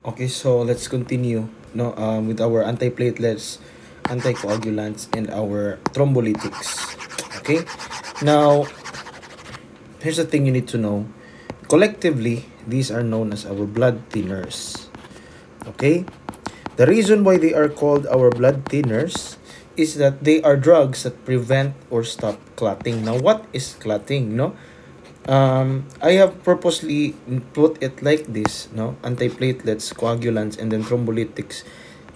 Okay, so let's continue with our antiplatelets, anticoagulants, and our thrombolytics. Okay, now here's the thing you need to know. Collectively, these are known as our blood thinners. Okay, the reason why they are called our blood thinners is that they are drugs that prevent or stop clotting. Now, what is clotting? I have purposely put it like this, antiplatelets, coagulants, and then thrombolytics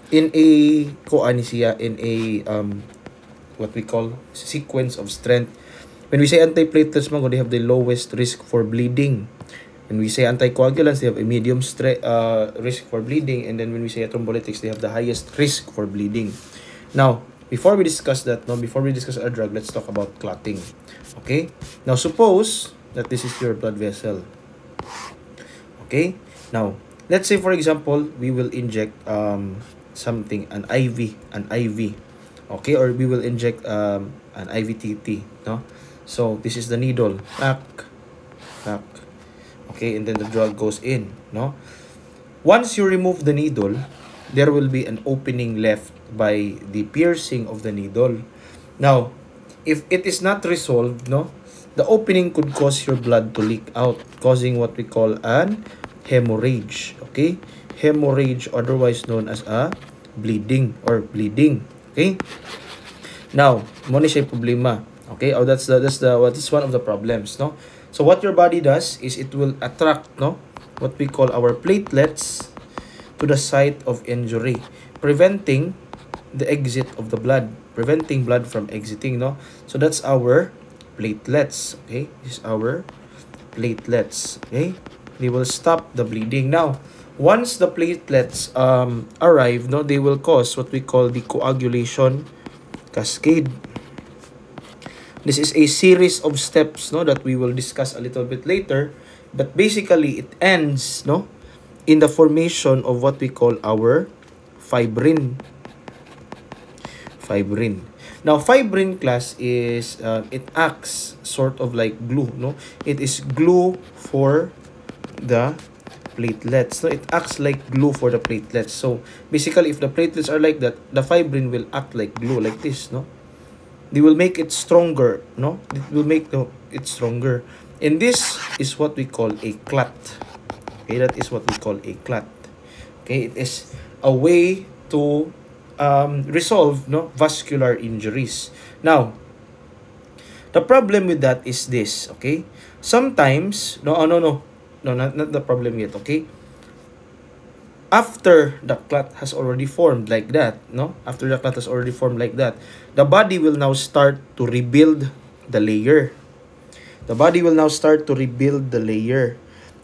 in a in a what we call sequence of strength. When we say antiplatelets, they have the lowest risk for bleeding. When we say anticoagulants, they have a medium risk for bleeding, and then when we say thrombolytics, they have the highest risk for bleeding. Now, before we discuss that, before we discuss our drug, let's talk about clotting. Okay? Now, suppose that this is your blood vessel. Okay? Now, let's say for example, we will inject something, an IV. Okay? Or we will inject an IVTT, no? So, this is the needle. Pack. Okay, and then the drug goes in, no? Once you remove the needle, there will be an opening left by the piercing of the needle. Now, if it is not resolved, the opening could cause your blood to leak out, causing what we call an hemorrhage. Okay? Hemorrhage, otherwise known as a bleeding. Okay? Now, mo ni siya problema. Okay? That's one of the problems, no? So what your body does is it will attract, what we call our platelets to the site of injury, preventing the exit of the blood, preventing blood from exiting, So that's our platelets. Okay? This is our platelets. Okay? They will stop the bleeding. Now, once the platelets arrive, they will cause what we call the coagulation cascade. This is a series of steps, that we will discuss a little bit later, but basically it ends, in the formation of what we call our fibrin. Now, fibrin class is it acts sort of like glue, It is glue for the platelets. It acts like glue for the platelets. So basically, if the platelets are like that, the fibrin will act like glue, like this, They will make it stronger, It will make it stronger. And this is what we call a clot. Okay, that is what we call a clot. Okay, it is a way to resolve vascular injuries. Now, the problem with that is this, okay? Sometimes, not the problem yet, okay? After the clot has already formed like that, After the clot has already formed like that, the body will now start to rebuild the layer.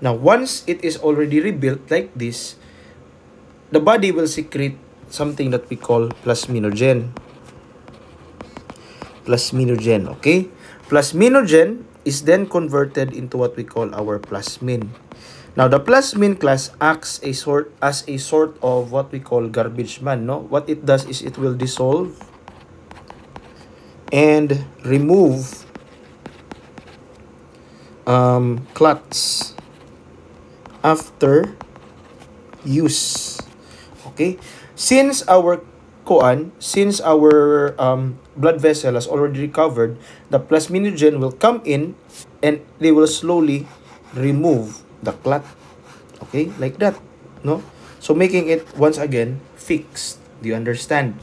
Now, once it is already rebuilt like this, the body will secrete something that we call plasminogen. Okay? Plasminogen is then converted into what we call our plasmin. Now, the plasmin class acts as a sort of what we call garbage man, What it does is it will dissolve and remove clots after use. Okay? Since our blood vessel has already recovered, the plasminogen will come in and they will slowly remove the clot. Okay? Like that, So making it once again fixed. Do you understand?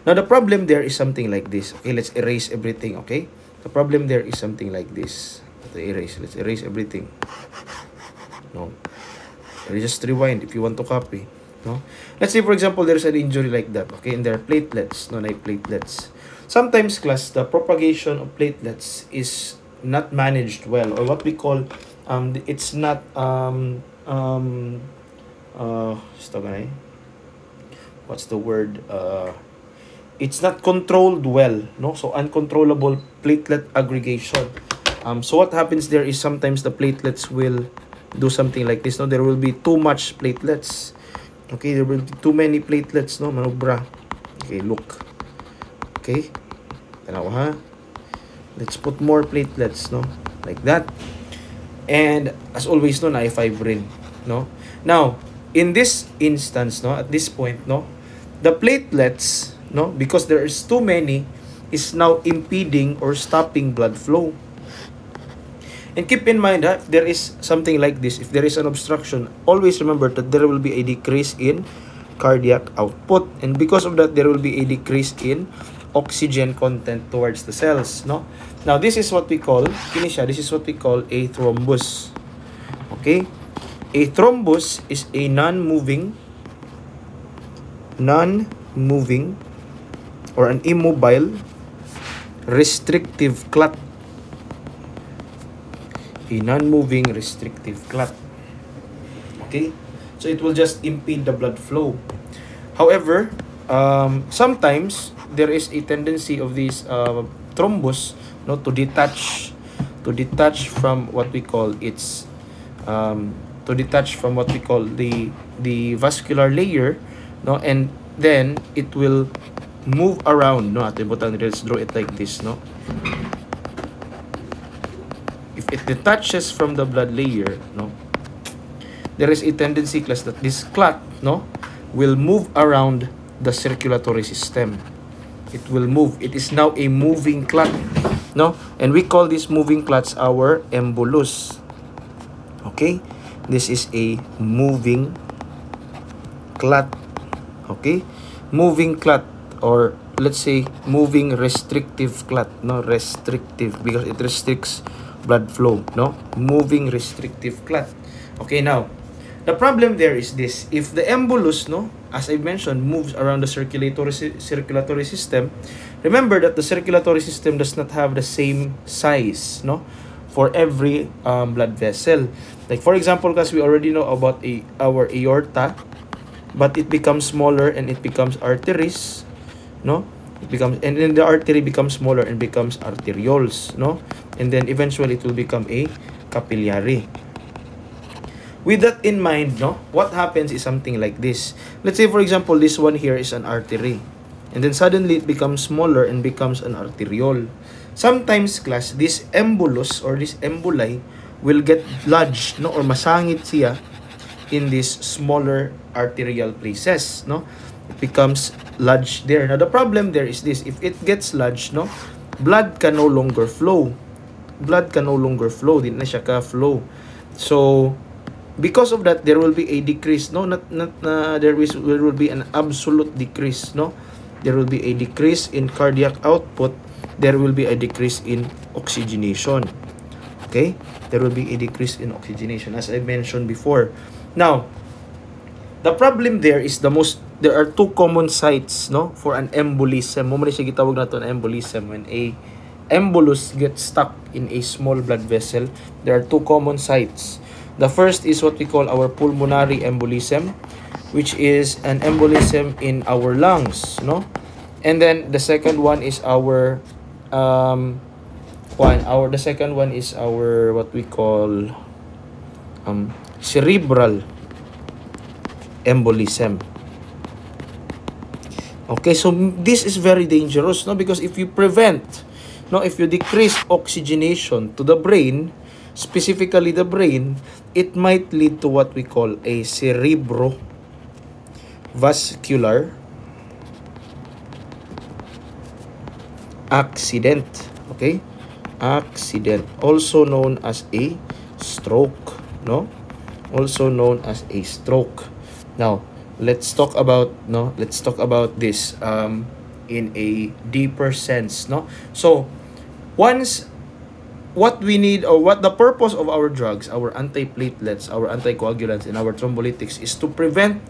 Now, the problem there is something like this. Okay, let's erase everything, okay? The problem there is something like this. Let's erase everything. No. Just rewind if you want to copy. No? Let's say, for example, there's an injury like that, okay? And there are platelets, like platelets. Sometimes, class, the propagation of platelets is not managed well, or what we call, it's not, what's the word? It's not controlled well, So uncontrollable platelet aggregation. So what happens there is sometimes the platelets will do something like this, There will be too much platelets. Okay, there will be too many platelets, manubra. Okay, look. Okay. Tanaw, ha? Let's put more platelets, Like that. And as always, na fibrin, Now, in this instance, no, at this point, no, the platelets, no, because there is too many, is now impeding or stopping blood flow. And keep in mind that there is something like this, if there is an obstruction, always remember that there will be a decrease in cardiac output, and because of that there will be a decrease in oxygen content towards the cells, no. Now this is what we call, this is what we call a thrombus. Okay, a thrombus is a non-moving or an immobile restrictive clot. A non-moving restrictive clot. Okay, so it will just impede the blood flow. However, sometimes there is a tendency of these thrombus, no, to detach from what we call its the vascular layer, no, and then it will move around, no. Let's draw it like this, no. If it detaches from the blood layer, no, there is a tendency, class, that this clot, no, will move around the circulatory system. It will move. It is now a moving clot, no, and we call these moving clots our embolus. Okay, this is a moving clot. Okay, moving clot, or let's say moving restrictive clot, no, restrictive because it restricts blood flow, no, moving restrictive clot. Okay, now the problem there is this: if the embolus, no, as I mentioned, moves around the circulatory system, remember that the circulatory system does not have the same size, no, for every blood vessel. Like for example, because we already know about our aorta, but it becomes smaller and it becomes arteries, no, it becomes, and then the artery becomes smaller and becomes arterioles, no, and then eventually it will become a capillary. With that in mind, no, what happens is something like this. Let's say for example, this one here is an artery, and then suddenly it becomes smaller and becomes an arteriole. Sometimes, class, this embolus or this emboli will get lodged, no, or masangit siya in these smaller arterial places, no. It becomes lodged there. Now the problem there is this: if it gets lodged, no, blood can no longer flow. Blood can no longer flow. Di na siya ka flow. So because of that, there will be a decrease, no, there will be an absolute decrease, no. There will be a decrease in cardiac output. There will be a decrease in oxygenation. Okay, there will be a decrease in oxygenation, as I mentioned before. Now the problem there is there are two common sites, no, for an embolism. Mo man siya gitawag nato na embolism. When a embolus gets stuck in a small blood vessel, there are two common sites. The first is what we call our pulmonary embolism, which is an embolism in our lungs, no? And then the second one is our what we call cerebral embolism. Okay, so this is very dangerous, no, because if you decrease oxygenation to the brain, specifically the brain, it might lead to what we call a cerebrovascular accident. Okay, accident, also known as a stroke, no, also known as a stroke. Now let's talk about this in a deeper sense, no. So once, what we need, or what the purpose of our drugs, our antiplatelets, our anticoagulants, and our thrombolytics is to prevent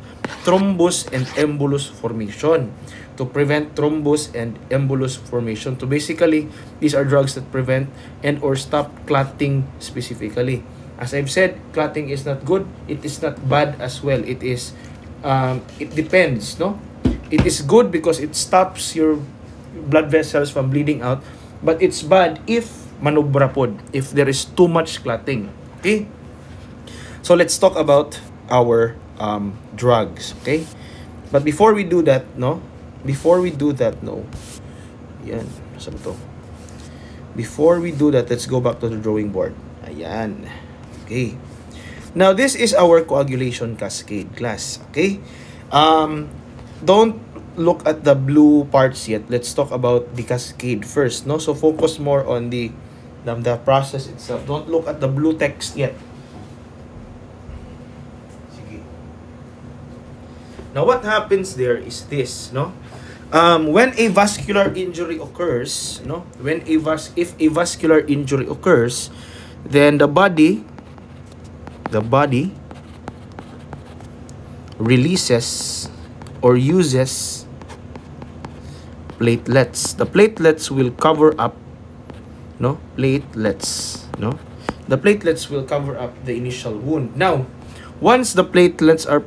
thrombus and embolus formation. To prevent thrombus and embolus formation. To basically, these are drugs that prevent and or stop clotting specifically. As I've said, clotting is not good. It is not bad as well. It is, it depends, no? It is good because it stops your blood vessels from bleeding out, but it's bad if manubra pod, if there is too much clotting. Okay, so let's talk about our drugs. Okay, but before we do that, yan, saan to? Before we do that, let's go back to the drawing board. Ayan. Okay, Now, this is our coagulation cascade, class. Okay? Don't look at the blue parts yet. Let's talk about the cascade first, no? So, focus more on the process itself. Don't look at the blue text yet. Now, what happens there is this, no? When a vascular injury occurs, no? If a vascular injury occurs, then the body releases or uses platelets. The platelets will cover up, no? The platelets will cover up the initial wound. Now, once the platelets are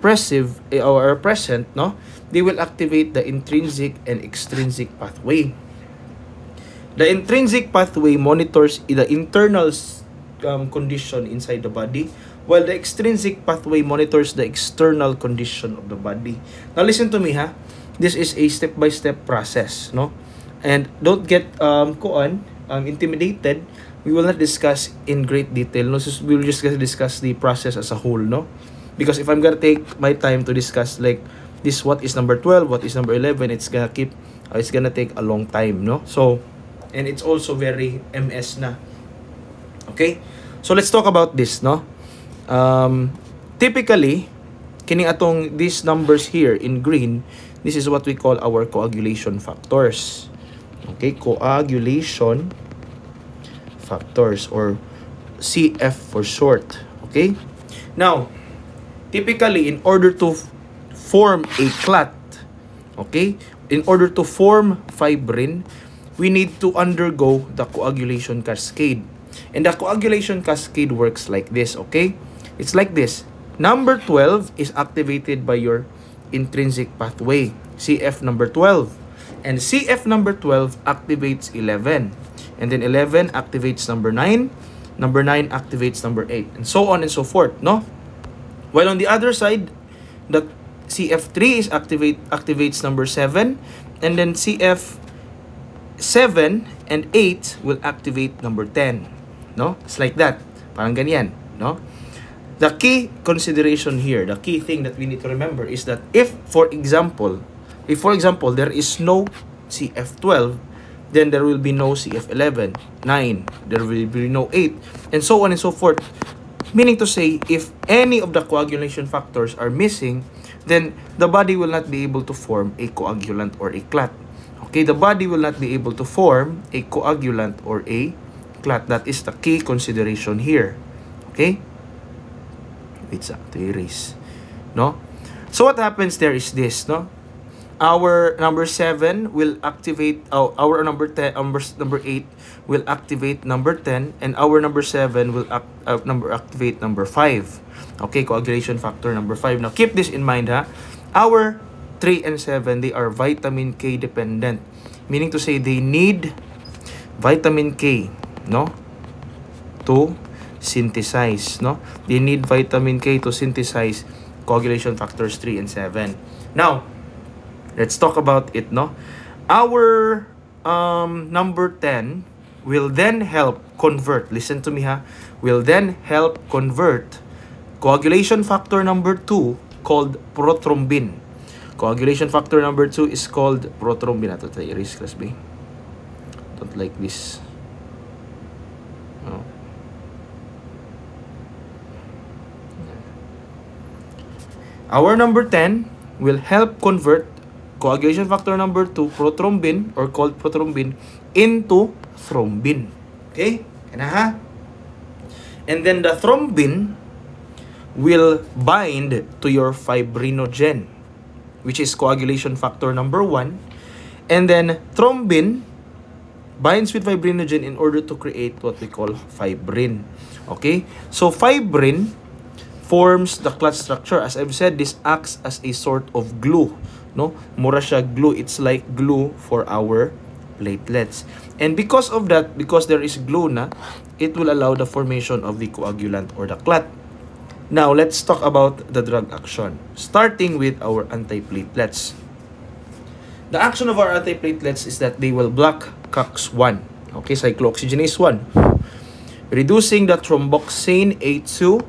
present, no, they will activate the intrinsic and extrinsic pathway. The intrinsic pathway monitors the internal condition inside the body, while the extrinsic pathway monitors the external condition of the body. Now, listen to me, ha. This is a step-by-step process, no? And don't get intimidated. We will not discuss in great detail. No, so we will just discuss the process as a whole, no? Because if I'm gonna take my time to discuss like this, what is number 12, what is number 11, it's gonna take a long time, no? So, and it's also very MS na. Okay? So let's talk about this, no? Typically, these numbers here in green, this is what we call our coagulation factors. Okay, coagulation factors, or CF for short. Okay, now typically in order to form a clot, okay, in order to form fibrin, we need to undergo the coagulation cascade. And the coagulation cascade works like this, okay? It's like this. Number 12 is activated by your intrinsic pathway, CF number 12. And CF number 12 activates 11. And then 11 activates number 9. Number 9 activates number 8. And so on and so forth, no? While on the other side, the CF3 is activates number 7. And then CF7 and 8 will activate number 10. No? It's like that. Parang ganyan, no? The key consideration here, the key thing that we need to remember is that if for example there is no CF12, then there will be no CF11, 9, there will be no 8, and so on and so forth. Meaning to say, if any of the coagulation factors are missing, then the body will not be able to form a coagulant or a clot. Okay, the body will not be able to form a coagulant or a clot. That is the key consideration here. Okay? Wait, to erase. No? So what happens there is this, no? Our number 7 will activate, our number 8 will activate number 10, and our number 7 will activate number 5. Okay, coagulation factor number 5. Now, keep this in mind, ha? Our 3 and 7, they are vitamin K dependent. Meaning to say, they need vitamin K, no? To synthesize, no? They need vitamin K to synthesize coagulation factors 3 and 7. Now, let's talk about it, no? Our number 10 will then help convert, listen to me, ha? Will then help convert coagulation factor number 2 called prothrombin. Coagulation factor number 2 is called prothrombin. Ito tayo, erase, class B. Don't like this. Oh. Our number 10 will help convert coagulation factor number 2, prothrombin, or called prothrombin, into thrombin. Okay? Yan na, ha? And then the thrombin will bind to your fibrinogen, which is coagulation factor number 1. And then thrombin binds with fibrinogen in order to create what we call fibrin. Okay? So fibrin forms the clot structure. As I've said, this acts as a sort of glue. No? Mura siya glue. It's like glue for our platelets. And because of that, because there is glue na, it will allow the formation of the coagulant or the clot. Now, let's talk about the drug action. Starting with our antiplatelets. The action of our antiplatelets is that they will block COX-1. Okay, cyclooxygenase 1. Reducing the thromboxane A2,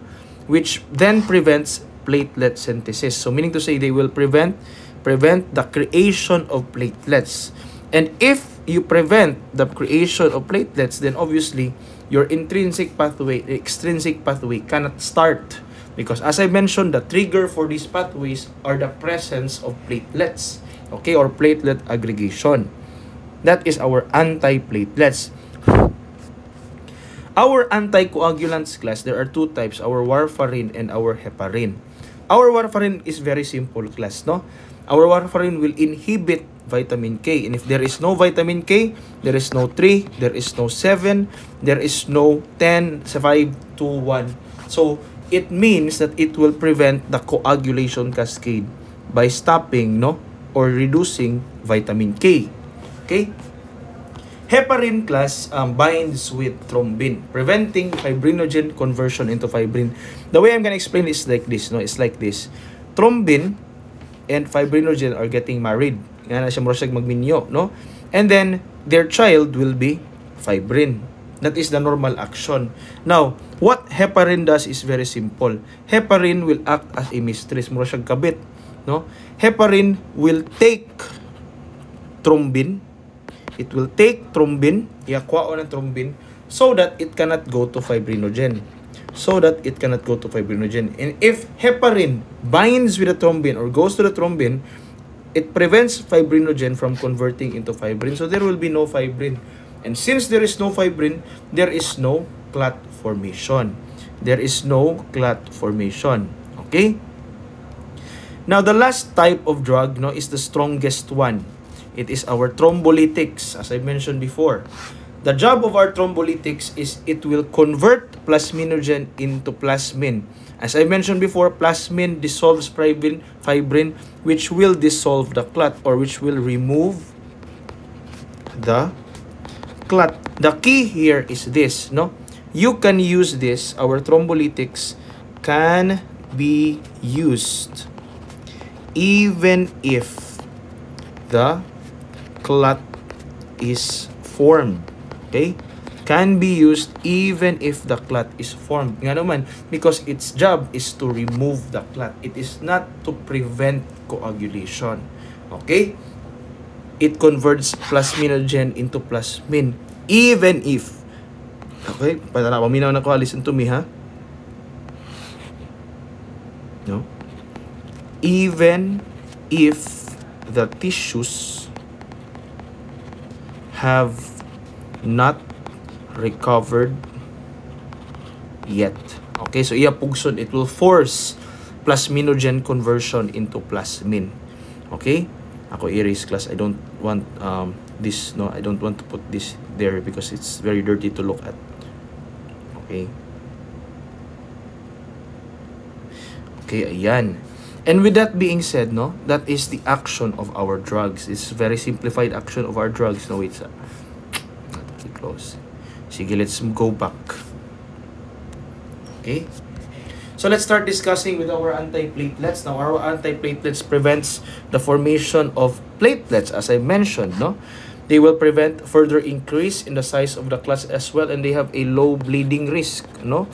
which then prevents platelet synthesis. So meaning to say, they will prevent the creation of platelets. And if you prevent the creation of platelets, then obviously your extrinsic pathway cannot start, because as I mentioned, the trigger for these pathways are the presence of platelets, okay, or platelet aggregation. That is our antiplatelets. Our anticoagulants class, there are two types, our warfarin and our heparin. Our warfarin is very simple class, no? Our warfarin will inhibit vitamin K, and if there is no vitamin K, there is no 3, there is no 7, there is no 10, 5, 2, 1. So it means that it will prevent the coagulation cascade by stopping, no, or reducing vitamin K. Okay? Heparin class binds with thrombin, preventing fibrinogen conversion into fibrin. The way I'm gonna explain is like this, no? It's like this. Thrombin and fibrinogen are getting married. Nga na siya murasag magminyo, no? And then their child will be fibrin. That is the normal action. Now, what heparin does is very simple. Heparin will act as a mistress, murasag kabit, no? Heparin will take thrombin. It will take thrombin, iakwa ng thrombin, so that it cannot go to fibrinogen. And if heparin binds with the thrombin or goes to the thrombin, it prevents fibrinogen from converting into fibrin. So there will be no fibrin. And since there is no fibrin, there is no clot formation. Okay? Now, the last type of drug, no, is the strongest one. It is our thrombolytics, as I mentioned before. The job of our thrombolytics is it will convert plasminogen into plasmin. As I mentioned before, plasmin dissolves fibrin, which will dissolve the clot, or which will remove the clot. The key here is this, no? You can use this, our thrombolytics can be used even if the clot is formed. Okay? Can be used even if the clot is formed. Nga naman, because its job is to remove the clot. It is not to prevent coagulation. Okay? It converts plasminogen into plasmin even if, okay, para na paminaw na ko, listen to me, ha? No? Even if the tissues have not recovered yet. Okay, so iya pugson, it will force plasminogen conversion into plasmin. Okay? Ako erase class. I don't want this, no, I don't want to put this there because it's very dirty to look at. Okay? Okay, ayan. And with that being said, no, that is the action of our drugs. It's very simplified action of our drugs. No, wait, not really close. Sige, let's go back. Okay? So let's start discussing with our antiplatelets. Now, our antiplatelets prevents the formation of platelets, as I mentioned, no? They will prevent further increase in the size of the clots as well, and they have a low bleeding risk, no?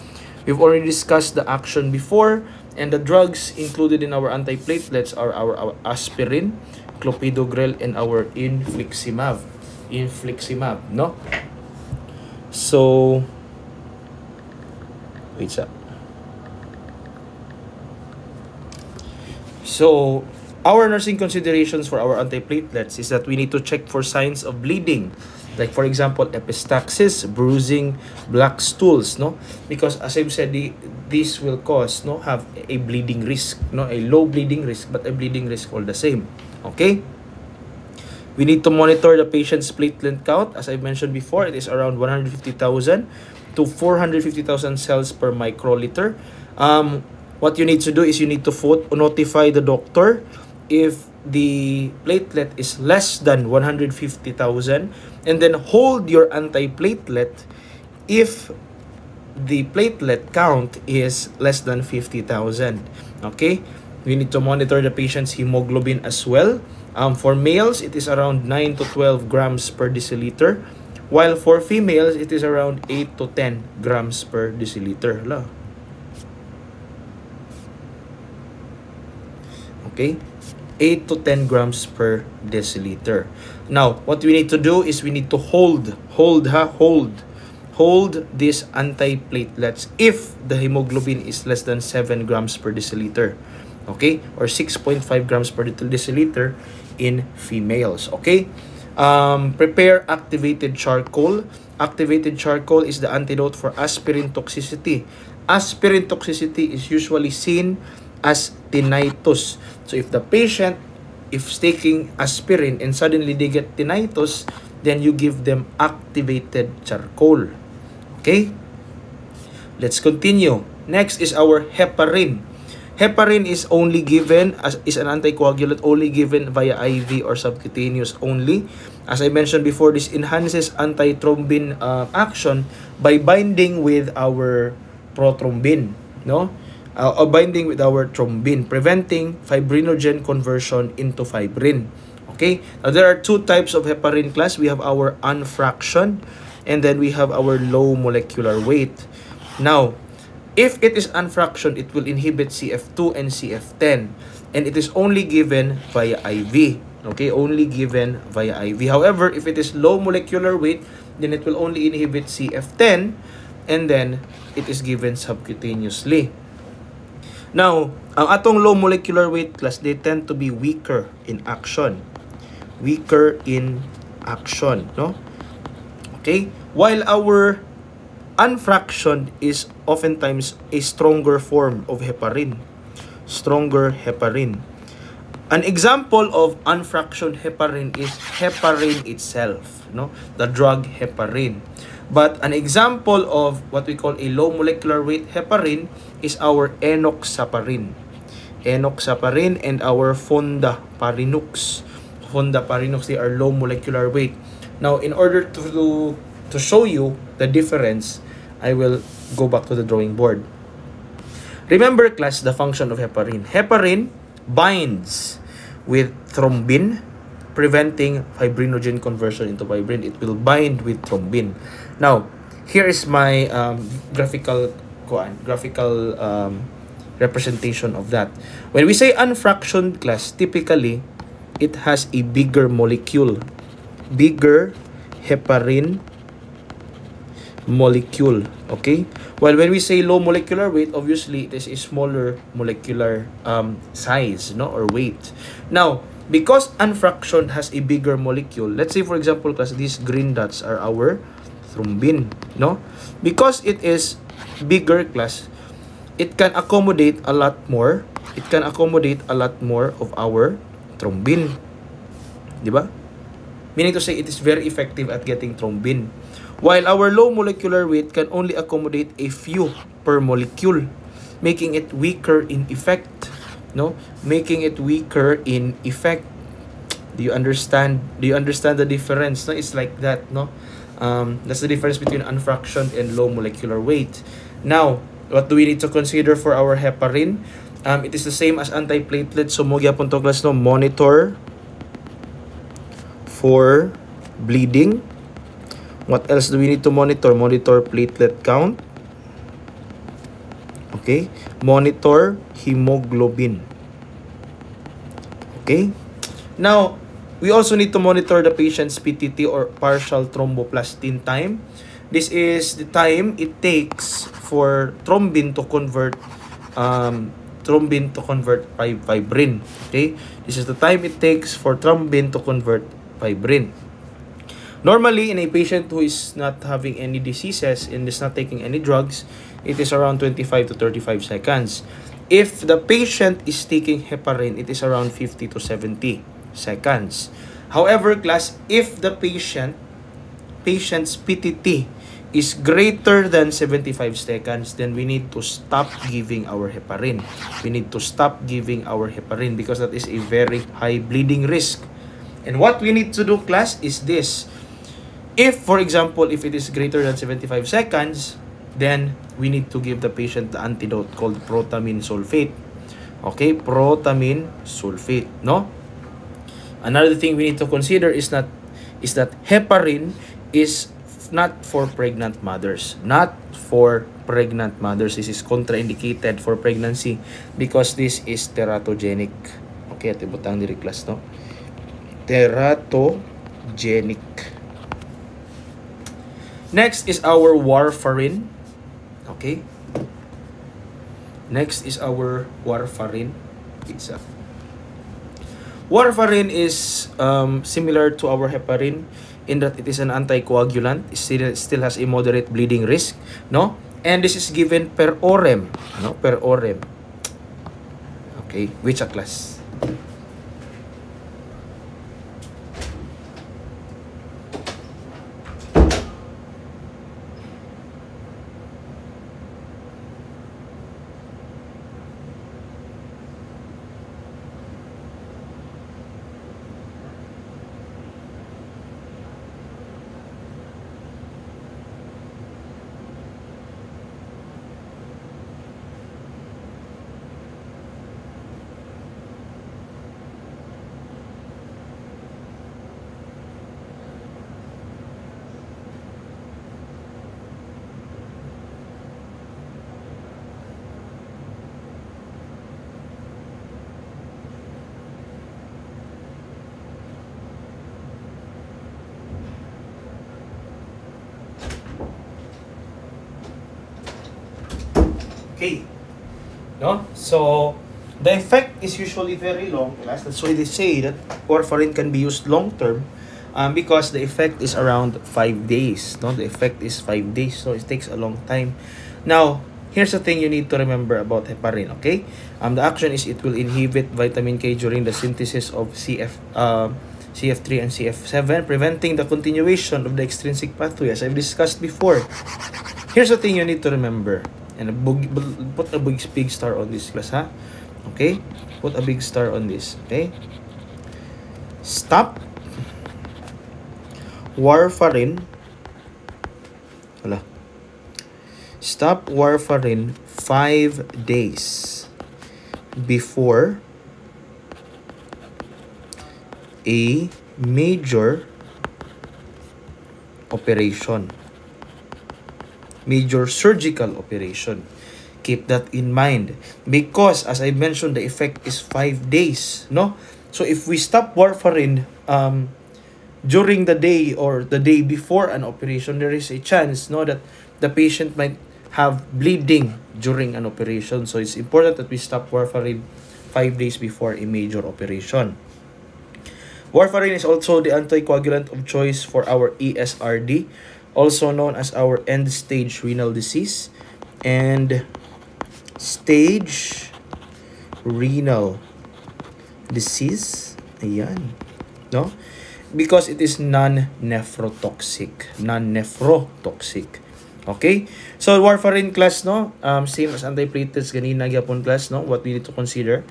We've already discussed the action before. And the drugs included in our antiplatelets are our aspirin, clopidogrel, and our infliximab. No? So, wait up. So, our nursing considerations for our antiplatelets is that we need to check for signs of bleeding. Like, for example, epistaxis, bruising, black stools, no? Because as I've said, this will cause, no, have a bleeding risk, no? A low bleeding risk, but a bleeding risk all the same. Okay? We need to monitor the patient's platelet count. As I mentioned before, it is around 150,000 to 450,000 cells per microliter. What you need to do is you need to notify the doctor if the platelet is less than 150,000, and then hold your antiplatelet if the platelet count is less than 50,000. Okay? We need to monitor the patient's hemoglobin as well. For males, it is around 9 to 12 grams per deciliter, while for females, it is around 8 to 10 grams per deciliter. Hala. Okay? 8 to 10 grams per deciliter. Now, what we need to do is we need to hold these antiplatelets if the hemoglobin is less than 7 grams per deciliter. Okay? Or 6.5 grams per deciliter in females. Okay? Prepare activated charcoal. Activated charcoal is the antidote for aspirin toxicity. Aspirin toxicity is usually seen as tinnitus. So if the patient is taking aspirin and suddenly they get tinnitus, then you give them activated charcoal. Okay? Let's continue. Next is our heparin. Heparin is only given is an anticoagulant only given via IV or subcutaneous only. As I mentioned before, this enhances antithrombin action by binding with our prothrombin, no? Binding with our thrombin, preventing fibrinogen conversion into fibrin. Okay? Now, there are two types of heparin class. We have our unfractioned, and then we have our low molecular weight. Now, if it is unfractioned, it will inhibit CF2 and CF10, and it is only given via IV. Okay? Only given via IV. However, if it is low molecular weight, then it will only inhibit CF10, and then it is given subcutaneously. Now, ang atong low molecular weight class, they tend to be weaker in action. Weaker in action, no? Okay? While our unfractioned is oftentimes a stronger form of heparin. Stronger heparin. An example of unfractioned heparin is heparin itself, no? The drug heparin. But an example of what we call a low molecular weight heparin is our enoxaparin. Enoxaparin and our fondaparinux. Fondaparinux, they are low molecular weight. Now, in order to show you the difference, I will go back to the drawing board. Remember, class, the function of heparin. Heparin binds with thrombin, preventing fibrinogen conversion into fibrin. It will bind with thrombin. Now, here is my graphical representation of that. When we say unfractioned class, typically, it has a bigger molecule. Bigger heparin molecule. Okay? While when we say low molecular weight, obviously, it is a smaller molecular size, no, or weight. Now, because unfractioned has a bigger molecule, let's say, for example, class, these green dots are our thrombin, no? Because it is bigger class, it can accommodate a lot more. It can accommodate a lot more of our thrombin. Diba? Meaning to say, it is very effective at getting thrombin. While our low molecular weight can only accommodate a few per molecule, making it weaker in effect, no? Making it weaker in effect. Do you understand? Do you understand the difference? No, it's like that, no? That's the difference between unfractioned and low molecular weight. Now, what do we need to consider for our heparin? It is the same as antiplatelet. So, mo gyapon to class, no? Monitor for bleeding. What else do we need to monitor? Monitor platelet count. Okay? Monitor hemoglobin. Okay? Now, we also need to monitor the patient's PTT or partial thromboplastin time. This is the time it takes for thrombin to convert fibrin. Okay? This is the time it takes for thrombin to convert fibrin. Normally, in a patient who is not having any diseases and is not taking any drugs, it is around 25 to 35 seconds. If the patient is taking heparin, it is around 50 to 70 seconds. However, class, if the patient's PTT is greater than 75 seconds, then we need to stop giving our heparin. We need to stop giving our heparin because that is a very high bleeding risk. And what we need to do, class, is this. If, for example, if it is greater than 75 seconds, then we need to give the patient the antidote called protamine sulfate. Okay, protamine sulfate, no? Another thing we need to consider is that heparin is not for pregnant mothers. Not for pregnant mothers. This is contraindicated for pregnancy because this is teratogenic. Okay, ito butang diri class, no? Teratogenic. Next is our warfarin. Okay? Next is our warfarin. Pizza. Warfarin is similar to our heparin in that it is an anticoagulant. It still has a moderate bleeding risk, no? And this is given per orem, no? Per orem. Okay, which a class? Okay, no? So the effect is usually very long. That's why they say that warfarin can be used long term, because the effect is around 5 days. No, the effect is 5 days, so it takes a long time. Now, here's the thing you need to remember about heparin. Okay, the action is it will inhibit vitamin K during the synthesis of CF3 and CF7, preventing the continuation of the extrinsic pathway, as I've discussed before. Here's the thing you need to remember. And put a big star on this class, ha? Okay? Put a big star on this, okay? Stop warfarin. Wala. Stop warfarin 5 days before a major operation. Major surgical operation. Keep that in mind, because as I mentioned, the effect is 5 days, no? So if we stop warfarin during the day or the day before an operation, there is a chance, no, that the patient might have bleeding during an operation. So it's important that we stop warfarin 5 days before a major operation. Warfarin is also the anticoagulant of choice for our ESRD, also known as our end-stage renal disease and stage renal disease. Ayan, no? Because it is non-nephrotoxic. Okay? So, warfarin class, no? Same as antiplatelets, ganina gyapon class, no? What we need to consider.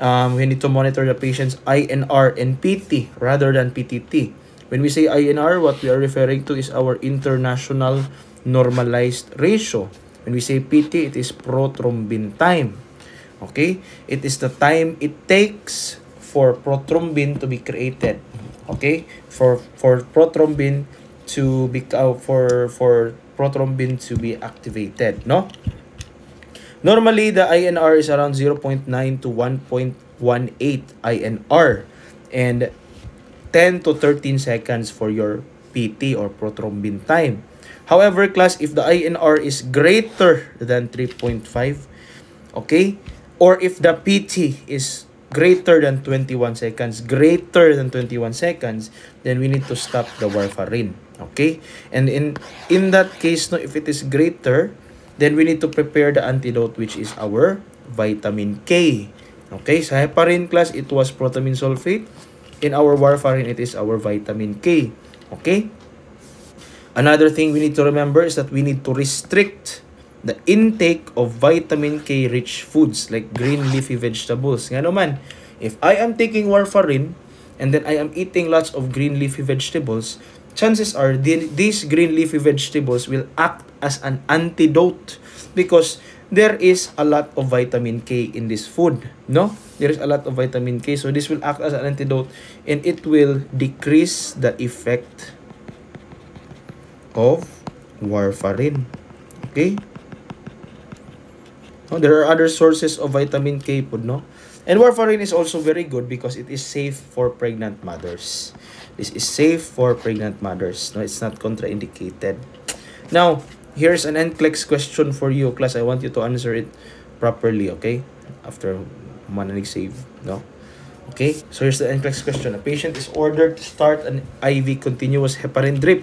We need to monitor the patient's INR and PT rather than PTT. When we say INR, what we are referring to is our international normalized ratio. When we say PT, it is prothrombin time. Okay? It is the time it takes for prothrombin to be created. Okay? For prothrombin to be for prothrombin to be activated, no? Normally, the INR is around 0.9 to 1.18 INR and 10 to 13 seconds for your PT or prothrombin time. However, class, if the INR is greater than 3.5, okay, or if the PT is greater than 21 seconds, then we need to stop the warfarin, okay? And in that case, no, if it is greater, then we need to prepare the antidote, which is our vitamin K. Okay, sa heparin class, it was protamine sulfate. In our warfarin, it is our vitamin K. Okay? Another thing we need to remember is that we need to restrict the intake of vitamin K rich foods like green leafy vegetables. Nga naman, if I am taking warfarin and then I am eating lots of green leafy vegetables, chances are these green leafy vegetables will act as an antidote because there is a lot of vitamin K in this food, no? There is a lot of vitamin K, so this will act as an antidote and it will decrease the effect of warfarin. Okay? No, there are other sources of vitamin K po, no? And warfarin is also very good because it is safe for pregnant mothers. This is safe for pregnant mothers. No, it's not contraindicated. Now, here's an NCLEX question for you, class. I want you to answer it properly, okay? After mananig save, no? Okay, so here's the NCLEX question. A patient is ordered to start an IV continuous heparin drip.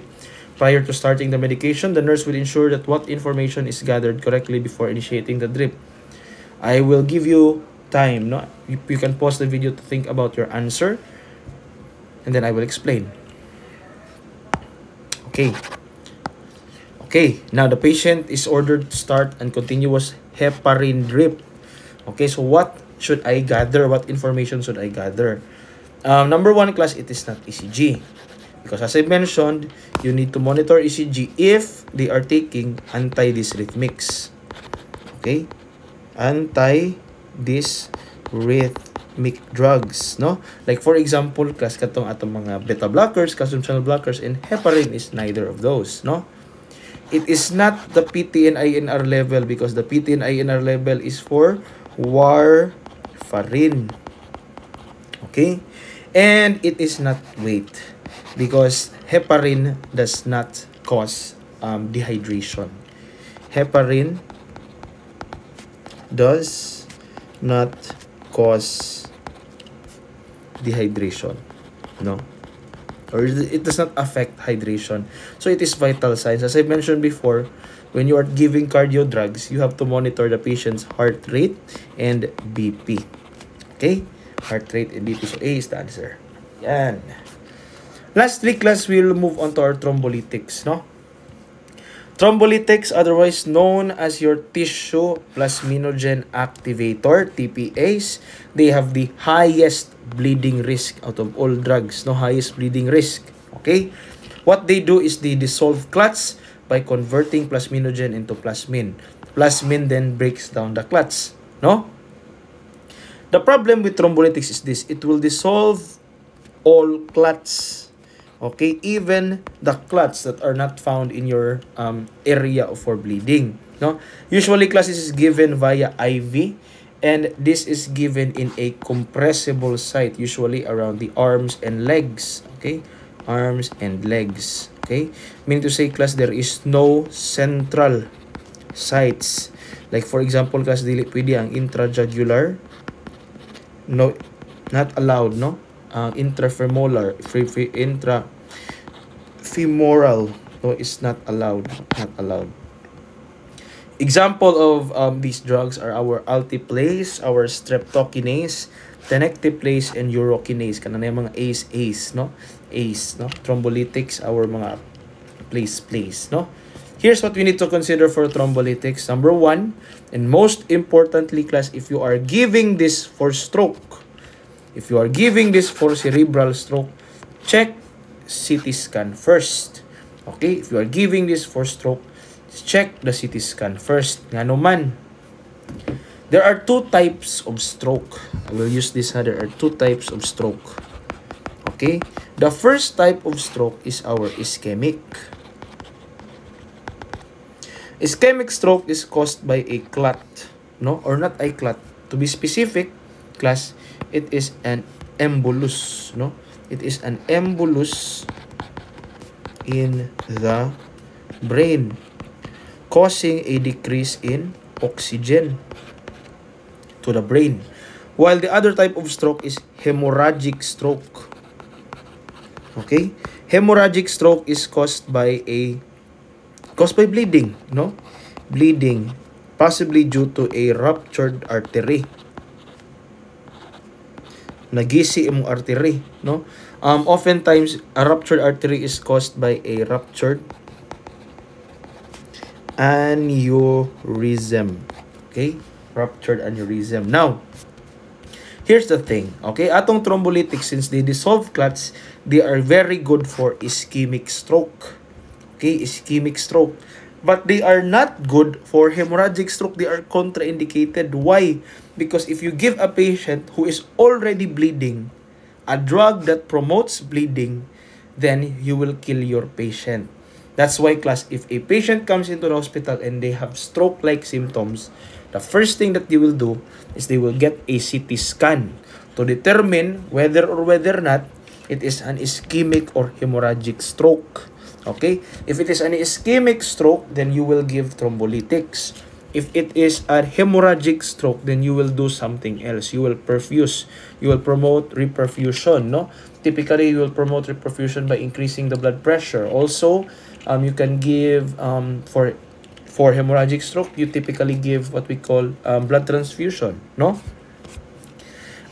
Prior to starting the medication, the nurse will ensure that what information is gathered correctly before initiating the drip. I will give you time, no? You can pause the video to think about your answer, and then I will explain. Okay. Okay, now the patient is ordered to start a continuous heparin drip. Okay, so what should I gather? What information should I gather? Number one, class, it is not ECG. Because as I mentioned, you need to monitor ECG if they are taking antidysrhythmics. Okay? Antidysrhythmic drugs, no? Like for example, class, katong atong mga beta blockers, calcium channel blockers, and heparin is neither of those, no? It is not the PT and INR level because the PT and INR level is for warfarin. Okay? And it is not weight because heparin does not cause dehydration. Heparin does not cause dehydration. No? Or it does not affect hydration. So it is vital signs. As I mentioned before, when you are giving cardio drugs, you have to monitor the patient's heart rate and BP. Okay? Heart rate and BP. So A is the answer. Yan. Lastly, class, we'll move on to our thrombolytics, no? Thrombolytics, otherwise known as your tissue plasminogen activator, TPAs, they have the highest bleeding risk out of all drugs, no? Highest bleeding risk, okay? What they do is they dissolve clots by converting plasminogen into plasmin. Plasmin then breaks down the clots, no? The problem with thrombolytics is this: it will dissolve all clots. Okay, even the clots that are not found in your area for bleeding. No, usually classes is given via IV, and this is given in a compressible site, usually around the arms and legs. Okay, arms and legs. Okay, meaning to say, class, there is no central sites. Like for example, class, dili pwede ang intrajugular. No, not allowed. No. Intrafemoral, intrafemoral, no, is not allowed. Not allowed. Example of these drugs are our alteplase, our streptokinase, tenecteplase, and urokinase. Kana na yung mga ACE, no? ACE, no? Thrombolytics, our mga place, no? Here's what we need to consider for thrombolytics. Number one, and most importantly, class, if you are giving this for stroke, if you are giving this for cerebral stroke, check CT scan first. Okay? If you are giving this for stroke, check the CT scan first. Nga naman, there are two types of stroke. I will use this. There are two types of stroke. Okay? The first type of stroke is our ischemic. Ischemic stroke is caused by a clot, no? Or not a clot. To be specific, class, it is an embolus, no? It is an embolus in the brain, causing a decrease in oxygen to the brain. While the other type of stroke is hemorrhagic stroke. Okay? Hemorrhagic stroke is caused by bleeding, no? Bleeding, possibly due to a ruptured artery. Nagisi imong artery, no? Oftentimes, a ruptured artery is caused by a ruptured aneurysm. Okay? Ruptured aneurysm. Now, here's the thing. Okay? Atong thrombolytics, since they dissolve clots, they are very good for ischemic stroke. Okay? Ischemic stroke. But they are not good for hemorrhagic stroke. They are contraindicated. Why? Because if you give a patient who is already bleeding a drug that promotes bleeding, then you will kill your patient. That's why, class, if a patient comes into the hospital and they have stroke-like symptoms, the first thing that they will do is they will get a CT scan to determine whether or whether not it is an ischemic or hemorrhagic stroke. Okay? If it is an ischemic stroke, then you will give thrombolytics. If it is a hemorrhagic stroke, then you will do something else. You will perfuse. You will promote reperfusion, no? Typically, you will promote reperfusion by increasing the blood pressure. Also, you can give, for hemorrhagic stroke, you typically give what we call blood transfusion, no?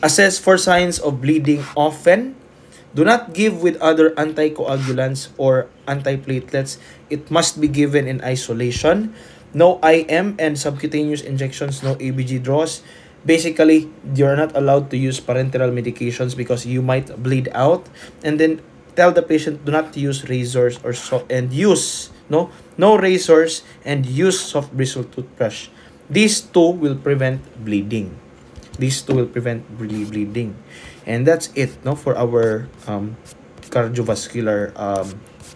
Assess for signs of bleeding often. Do not give with other anticoagulants or antiplatelets. It must be given in isolation. No IM and subcutaneous injections, no ABG draws. Basically, you're not allowed to use parenteral medications because you might bleed out. And then tell the patient do not use razors or no razors and use soft bristle toothbrush. These two will prevent bleeding. These two will prevent bleeding. And that's it, no, for our cardiovascular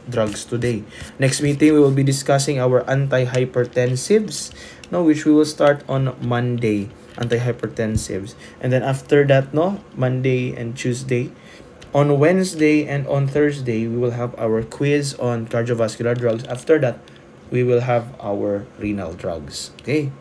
drugs today. Next meeting, we will be discussing our antihypertensives, no, which we will start on Monday. Antihypertensives, and then after that, no, Monday and Tuesday, on Wednesday and on Thursday, we will have our quiz on cardiovascular drugs. After that, we will have our renal drugs. Okay.